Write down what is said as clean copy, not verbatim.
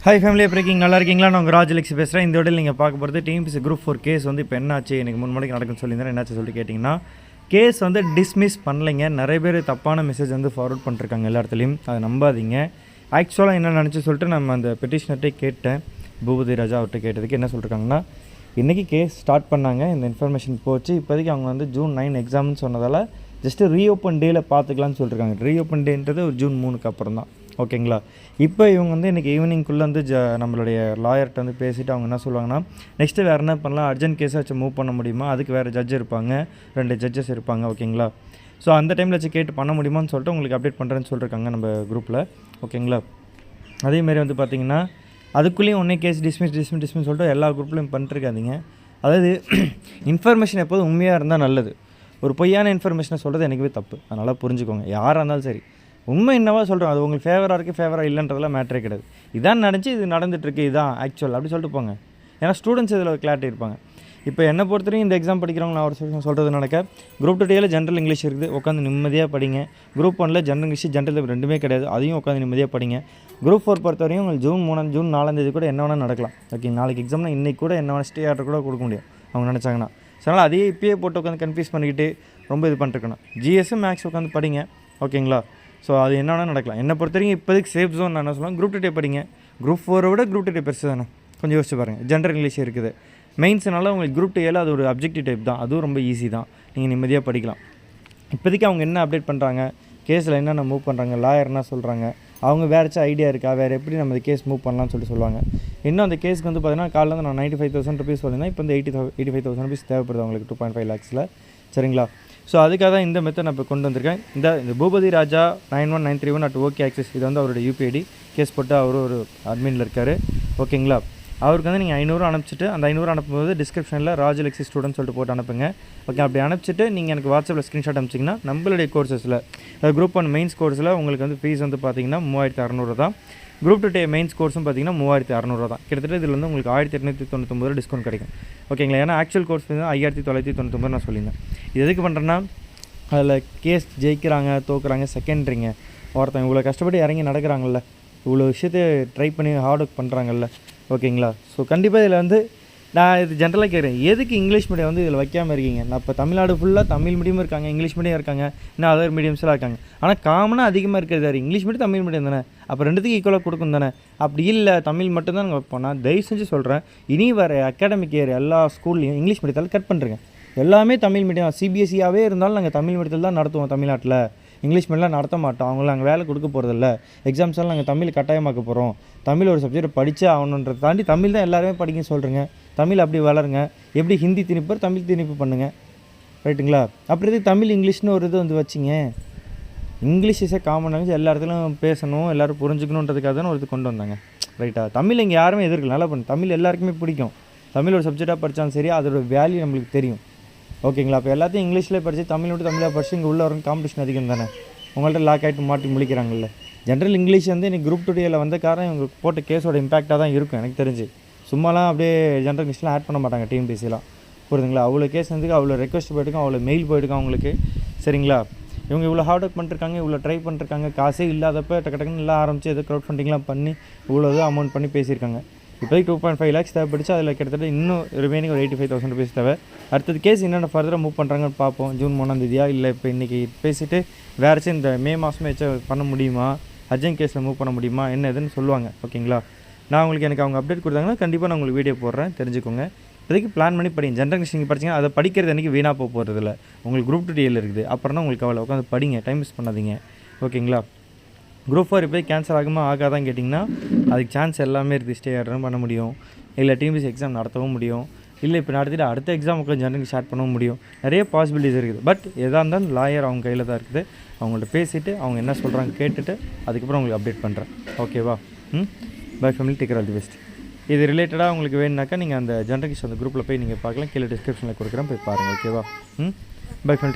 Hi family எப்படி இருக்கீங்க? நல்லா இருக்கீங்களா? நான் உங்கள் ராஜலக்ஷ்மி பேசுகிறேன். இந்த வீடியோவில் நீங்கள் பார்க்க போகிறது டிஎன்பிஎஸ்சி குரூப் 4 கேஸ் வந்து இப்போ என்னாச்சு, எனக்கு 3 மணிக்கு நடக்குன்னு சொல்லியிருந்தேன். என்னாச்சு சொல்லிட்டு கேட்டிங்கன்னா, கேஸ் வந்து டிஸ்மிஸ் பண்ணலைங்க. நிறைய பேர் தப்பான மெசேஜ் வந்து ஃபார்வர்ட் பண்ணிருக்காங்க எல்லா இடத்துலையும். அதை நம்பாதீங்க. ஆக்சுவலாக என்ன நினச்சி சொல்லிட்டு நம்ம அந்த பெட்டிஷனர்கிட்டே கேட்டேன், பூபதி ராஜா அவர்கிட்ட கேட்டதுக்கு என்ன சொல்லியிருக்காங்கன்னா, இன்றைக்கி கேஸ் ஸ்டார்ட் பண்ணாங்க, இந்த இன்ஃபர்மேஷன் போச்சு. இப்போதைக்கு அவங்க வந்து ஜூன் 9 எக்ஸாம்னு சொன்னதால் ஜஸ்ட்டு ரீஓப்பன் டேயில் பார்த்துக்கலான்னு சொல்லியிருக்காங்க. ரீஓப்பன் டேன்றது ஒரு ஜூன் 3க்கு அப்புறம் தான், ஓகேங்களா? இப்போ இவங்க வந்து இன்றைக்கி ஈவினிங்குள்ளே வந்து நம்மளுடைய லாயர்கிட்ட வந்து பேசிவிட்டு அவங்க என்ன சொல்லுவாங்கன்னா, நெக்ஸ்ட்டு வேறு என்ன பண்ணலாம், அர்ஜென்ட் கேஸை வச்சு மூவ் பண்ண முடியுமா, அதுக்கு வேறு ஜட்ஜ் இருப்பாங்க, 2 ஜட்ஜஸ் இருப்பாங்க, ஓகேங்களா? ஸோ அந்த டைமில் வச்சு கேட்டு பண்ண முடியுமான்னு சொல்லிட்டு உங்களுக்கு அப்டேட் பண்ணுறேன்னு சொல்லியிருக்காங்க நம்ம குரூப்பில், ஓகேங்களா? அதேமாரி வந்து பார்த்திங்கன்னா, அதுக்குள்ளேயும் ஒன்றே கேஸ் டிஸ்மிஸ் சொல்லிட்டு எல்லா குரூப்லையும் பண்ணிட்டுருக்காதீங்க. அதாவது இன்ஃபர்மேஷன் எப்போதும் உண்மையாக இருந்தால் நல்லது. ஒரு பொய்யான இன்ஃபர்மேஷனை சொல்கிறது எனக்குவே தப்பு. அதனால் புரிஞ்சுக்கோங்க, யாராக இருந்தாலும் சரி. உண்மை என்னவா சொல்கிறோம், அது உங்களுக்கு ஃபேவராக இருக்குது ஃபேவராக இல்லைன்றதெல்லாம் மேட்டரே கிடையாது. இதான் நடந்துச்சு, இது நடந்துகிட்ருக்கு, இதுதான் ஆக்சுவல் அப்படி சொல்லிட்டு போங்க. ஏன்னா ஸ்டூடெண்ட்ஸ் இதில் கிளாரிட்டி இருப்பாங்க. இப்போ என்னை பொறுத்தவரைக்கும் இந்த எக்ஸாம் படிக்கிறவங்க நான் ஒரு சொல்கிறது நடக்க, குரூப் 2 ஜென்ரல் இங்கிலீஷ் இருக்குது, உட்காந்து நிம்மதியாக படிங்க. குரூப் 1 ஜென்ரல் இங்கிலீஷ் ஜென்ரல் ரெண்டுமே கிடையாது, அதையும் உட்காந்து நிம்மதியாக படிங்க. குரூப் 4 பொறுத்தவரையும் உங்களுக்கு ஜூன் 4 கூட என்ன வேணால் நடக்கலாம், ஓகே? நாளைக்கு எக்ஸாம்னா இன்றைக்கி கூட என்ன வேணால் ஸ்டே ஆர்டர் கூட கொடுக்க முடியும் அவங்க நினச்சாங்கன்னா. ஸோ அதனால் அதையே இப்பயே போட்டு உட்காந்து கன்ஃபியூஸ் பண்ணிக்கிட்டு ரொம்ப இது பண்ணிருக்கணும். ஜிஎஸ்ஸும் மேக்ஸ் உட்காந்து படிங்க, ஓகேங்களா? ஸோ அது என்ன வேணால் நடக்கலாம். என்னை பொறுத்த வரைக்கும் இப்போதைக்கு சேஃப் ஜோன் நான் என்ன சொல்லுவேன், குரூப் 2 படிங்க. குரூப் 4 விட குரூப் 2 பெருசு தானே, கொஞ்சம் யோசிச்சு பாருங்கள். ஜென்ரல் இங்கிலீஷ் இருக்குது, மெயின்ஸ்னால உங்களுக்கு குரூப் 2 அது ஒரு அப்ஜெக்டிவ் டைப் தான், அதுவும் ரொம்ப ஈஸி தான், நீங்கள் நிம்மதியாக படிக்கலாம். இப்போதைக்கு அவங்க என்ன அப்டேட் பண்ணுறாங்க, கேஸில் என்னென்ன மூவ் பண்ணுறாங்க, லாயர் என்ன சொல்கிறாங்க, அவங்க வேறு ஐடியா இருக்கா, வேறு எப்படி நம்ம இந்த கேஸ் மூவ் பண்ணலாம்னு சொல்லிட்டு சொல்லுவாங்க. இன்னும் அந்த கேஸுக்கு வந்து பார்த்தீங்கன்னா காலையில் வந்து நான் 95,000 ருபீஸ் சொல்லியிருந்தேன், இப்போ வந்து 85,000 ருபீஸ் தேவைப்படுது அவங்களுக்கு 2.5 lakhsல, சரிங்களா? ஸோ அதுக்காக தான் இந்த மெத்தட் நான் இப்போ கொண்டு வந்திருக்கேன். இந்த பூபதி ராஜா 919318 இது வந்து அவருடைய யூபிஐடி. கேஸ் போட்டு அவரு ஒரு அட்மினில் இருக்கார், ஓகேங்களா? அவருக்கு வந்து நீங்கள் 500 அனுப்பிச்சிட்டு, அந்த 500 அனுப்பும்போது டிஸ்கிரிப்ஷனில் ராஜலக்ஷ்மி ஸ்டூடெண்ட் சொல்லிட்டு போட்டு அனுப்புங்க, ஓகே? அப்படி அனுப்பிச்சிட்டு நீங்கள் எனக்கு வாட்ஸ்அப்பில் ஸ்க்ரீன்ஷாட் அனுப்பிச்சிங்கன்னா நம்மளுடைய கோர்சஸில் குரூப் 1 மெயின்ஸ் கோர்ஸில் உங்களுக்கு வந்து ஃபீஸ் வந்து பார்த்திங்கன்னா 3600 தான். குரூப் 2 மெயின்ஸ் கோர்ஸும் பார்த்திங்கன்னா 3600 தான். கிட்டத்தட்ட இதில் வந்து உங்களுக்கு 1899 டிஸ்கவுண்ட் கிடைக்கும், ஓகேங்களா? ஏன்னா ஆக்சுவல் கோர்ஸ் வந்து 5999 நான் சொல்லியிருந்தேன். இது எதுக்கு பண்ணுறேன்னா, அதில் கேஸ் ஜெயிக்கிறாங்க தோக்குறாங்க செகண்ட்ரிங்க. ஒருத்தன் இவ்வளோ கஷ்டப்பட்டு இறங்கி நடக்கிறாங்கல்ல, இவ்வளோ விஷயத்தை ட்ரை பண்ணி ஹார்ட் ஒர்க் பண்ணுறாங்கல்ல, ஓகேங்களா? ஸோ கண்டிப்பாக இதில் வந்து நான் இது ஜென்ரலாக கேட்குறேன், எதுக்கு இங்கிலீஷ் மீடியம் வந்து இதில் வைக்காமல் இருக்கீங்க? நான் இப்போ தமிழ்நாடு ஃபுல்லாக தமிழ் மீடியமும் இருக்காங்க, இங்கிலீஷ் மீடியம் இருக்காங்க, இன்னும் அதர் மீடியம்ஸ்லாம் இருக்காங்க. ஆனால் காமனாக அதிகமாக இருக்கிறது யார்? இங்கிலீஷ் மீடியம் தமிழ் மீடியம் தானே. அப்போ ரெண்டுத்துக்கு ஈக்குவலாக கொடுக்கும் தானே. அப்படி இல்லை தமிழ் மட்டும்தான் நாங்கள் வைப்போம். நான் தயவு செஞ்சு சொல்கிறேன், இனி வர அகாடமிக் இயர் எல்லா ஸ்கூல்லையும் இங்கிலீஷ் மீடியத்தால் கட் பண்ணுறேங்க. எல்லாமே தமிழ் மீடியம் சிபிஎஸ்சியாகவே இருந்தாலும் நாங்கள் தமிழ் மீடியத்தில் தான் நடத்துவோம் தமிழ்நாட்டில். இங்கிலீஷ் மீடியம்லாம் நடத்த மாட்டோம். அவங்கள நாங்கள் வேலை கொடுக்க போகிறதில்ல. எக்ஸாம்ஸ் எல்லாம் நாங்கள் தமிழ் கட்டாயமாக்க போகிறோம். தமிழ் ஒரு சப்ஜெக்ட் படித்தே ஆகணுன்றதை தாண்டி தமிழ் தான் எல்லாருமே படிக்க சொல்கிறேங்க. தமிழ் அப்படி வளருங்க. எப்படி ஹிந்தி திணிப்பர் தமிழ் திணிப்பு பண்ணுங்கள், ரைட்டுங்களா? அப்படி தமிழ் இங்கிலீஷ்னு ஒரு இது வந்து வச்சிங்க. இங்கிலீஷ் இஸ் காமன் லாங்குவேஜ், எல்லா இடத்துலையும் பேசணும், எல்லோரும் புரிஞ்சுக்கணுன்றதுக்காக தானே ஒரு இது கொண்டு வந்தாங்க, ரைட்டா? தமிழ் இங்கே யாருமே எதிர்க்கல, நல்லா பண்ணு. தமிழ் எல்லாருக்குமே பிடிக்கும். தமிழ் ஒரு சப்ஜெக்டாக படித்தாலும் சரி, அதோட வேல்யூ நம்மளுக்கு தெரியும், ஓகேங்களா? அப்போ எல்லாத்தையும் இங்கிலீஷில் படித்து தமிழ் விட்டு தமிழாக படித்து இங்கே உள்ள வரணும், காம்படிஷன் அதிகம் தானே. உங்கள்கிட்ட லாக் ஆகிட்டு மாட்டி முழிக்கிறாங்கல்ல. ஜென்ரல் இங்கிலீஷ் வந்து இன்றைக்கி குரூப் 2 வந்த காரணம் இவங்க போட்ட கேஸோட இம்பாக்டாக தான் இருக்கும் எனக்கு தெரிஞ்சு. சும்மாலாம் அப்படியே ஜென்ரல் இங்கிலீஷ்லாம் ஆட் பண்ண மாட்டாங்க டிஎன்பிஎஸ்சிலாம், புரியுதுங்களா? அவ்வளோ கேஸ் வந்து அவ்வளோ ரெக்வஸ்ட் போய்ட்டுருக்கோம், அவ்வளோ மெயில் போய்ட்டுருக்கோம் அவங்களுக்கு, சரிங்களா? இவங்க இவ்வளோ ஹார்ட் ஒர்க் பண்ணிருக்காங்க, இவ்வளோ ட்ரை பண்ணிருக்காங்க, காசே இல்லாதப்போ டக்குன்னு எல்லாம் ஆரம்பித்து எதோ க்ரௌட் ஃபண்டிங்லாம் பண்ணி இவ்வளோ அமௌண்ட் பண்ணி பேசியிருக்காங்க. இப்போதைக்கு 2.5 lakhs தேவைப்படுச்சு. அதில் கிட்டத்தட்ட இன்னும் ரிமைனிங் ஒரு 85,000 ருபீஸ் தேவை. அடுத்தது கேஸ் என்னென்ன ஃபர்தராக மூவ் பண்ணுறாங்கன்னு பார்ப்போம். ஜூன் 3 இல்லை இப்போ இன்றைக்கி பேசிவிட்டு வேறு இந்த மே மாதமே வச்சு பண்ண முடியுமா, அர்ஜென்ட் கேஸில் மூவ் பண்ண முடியுமா, என்ன எதுன்னு சொல்லுவாங்க, ஓகேங்களா? நான் உங்களுக்கு எனக்கு அவங்க அப்டேட் கொடுத்தாங்கன்னா கண்டிப்பாக நான் உங்களுக்கு வீடியோ போடுறேன், தெரிஞ்சுக்கோங்க. இப்போதைக்கு பிளான் பண்ணி படிங்க. ஜென்ரல் இங்கிலீஷ் நீங்கள் படிச்சிங்கன்னா அதை படிக்கிறது அன்றைக்கி வீணாக போகிறதில்ல. உங்களுக்கு குரூப் 2 இருக்குது, அப்புறம் தான் உங்களுக்கு கவலை. உட்காந்து படிங்க, டைம் மிஸ் பண்ணாதீங்க, ஓகேங்களா? குரூப் 4 இப்போ கேன்சல் ஆகுமா ஆகாதான் கேட்டிங்கன்னா அதுக்கு சான்ஸ் எல்லாமே இருக்குது. ஸ்டே ஆர்டரும் பண்ண முடியும், இல்லை டிஎன்பிஎஸ்சி எக்ஸாம் நடத்தவும் முடியும், இல்லை இப்போ நடத்திட்டு அடுத்த எக்ஸாமுக்கு ஜெனரல் ஸ்டார்ட் பண்ணவும் முடியும். நிறைய பாசிபிலிட்டிஸ் இருக்குது. பட் எதாக இருந்தாலும் லாயர் அவங்க கையில் தான் இருக்குது. அவங்கள்ட்ட பேசிவிட்டு அவங்க என்ன சொல்கிறாங்க கேட்டுட்டு அதுக்கப்புறம் உங்களுக்கு அப்டேட் பண்ணுறேன், ஓகேவா? Bye family, take care, all the best. இது ரிலேட்டடாக உங்களுக்கு வேணுனாக்கா நீங்கள் அந்த ஜெனரல் அந்த குரூப்பில் போய் நீங்கள் பார்க்கலாம். கீழே டிஸ்கிரிப்ஷனில் கொடுக்குறேன், போய் பாருங்கள், ஓகேவா? Bye family.